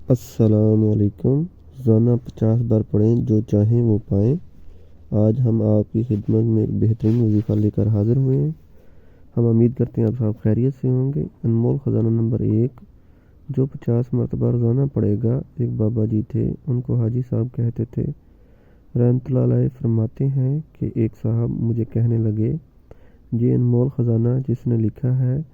अस्सलाम वालेकुम। रोज़ाना 50 बार पढ़ें, जो चाहें वो पाएँ। आज हम आपकी खिदमत में एक बेहतरीन वजीफ़ा लेकर हाज़िर हुए हैं। हम उम्मीद करते हैं आप सब खैरियत से होंगे। अनमोल ख़जाना नंबर 1, जो 50 मरतबा रोज़ाना पढ़ेगा। एक बाबा जी थे, उनको हाजी साहब कहते थे। रहमतुल्लाह अलैह फरमाते हैं कि एक साहब मुझे कहने लगे, ये अनमोल ख़जाना जिसने लिखा है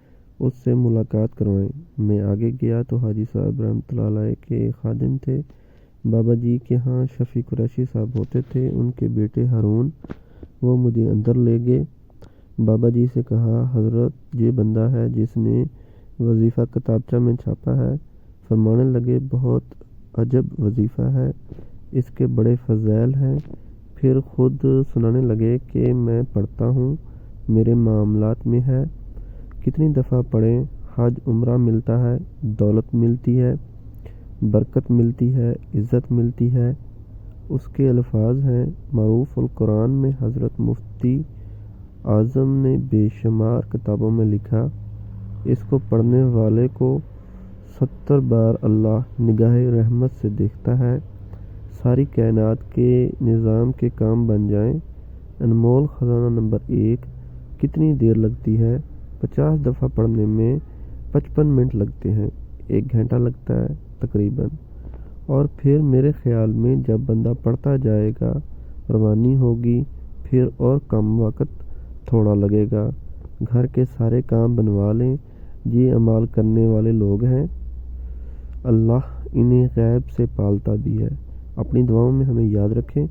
उससे मुलाकात करवाएं। मैं आगे गया तो हाजी साहब रहमतुल्लाह अलैह के खादिम थे। बाबा जी के यहाँ शफ़ी कुरैशी साहब होते थे, उनके बेटे हारून। वो मुझे अंदर ले गए। बाबा जी से कहा, हज़रत ये बंदा है जिसने वजीफ़ा किताबचा में छापा है। फरमाने लगे, बहुत अजब वजीफ़ा है, इसके बड़े फ़ज़ैल हैं। फिर ख़ुद सुनाने लगे कि मैं पढ़ता हूँ, मेरे मामलात में है। कितनी दफ़ा पढ़ें, हज उम्रा मिलता है, दौलत मिलती है, बरकत मिलती है, इज़्ज़त मिलती है। उसके अल्फाज हैं, मरूफ़ुल कुरान में हज़रत मुफ्ती आज़म ने बेशुमार किताबों में लिखा। इसको पढ़ने वाले को 70 बार अल्लाह निगाह रहमत से देखता है। सारी कायनात के निज़ाम के काम बन जाएं। अनमोल ख़जाना नंबर 1। कितनी देर लगती है? 50 दफ़ा पढ़ने में 55 मिनट लगते हैं। 1 घंटा लगता है तकरीबन। और फिर मेरे ख़्याल में जब बंदा पढ़ता जाएगा, रवानी होगी, फिर और कम वक़्त थोड़ा लगेगा। घर के सारे काम बनवा लें। ये अमाल करने वाले लोग हैं, अल्लाह इन्हें गैब से पालता भी है। अपनी दुआओं में हमें याद रखें।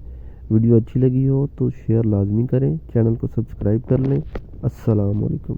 वीडियो अच्छी लगी हो तो शेयर लाजमी करें, चैनल को सब्सक्राइब कर लें। अस्सलाम वालेकुम।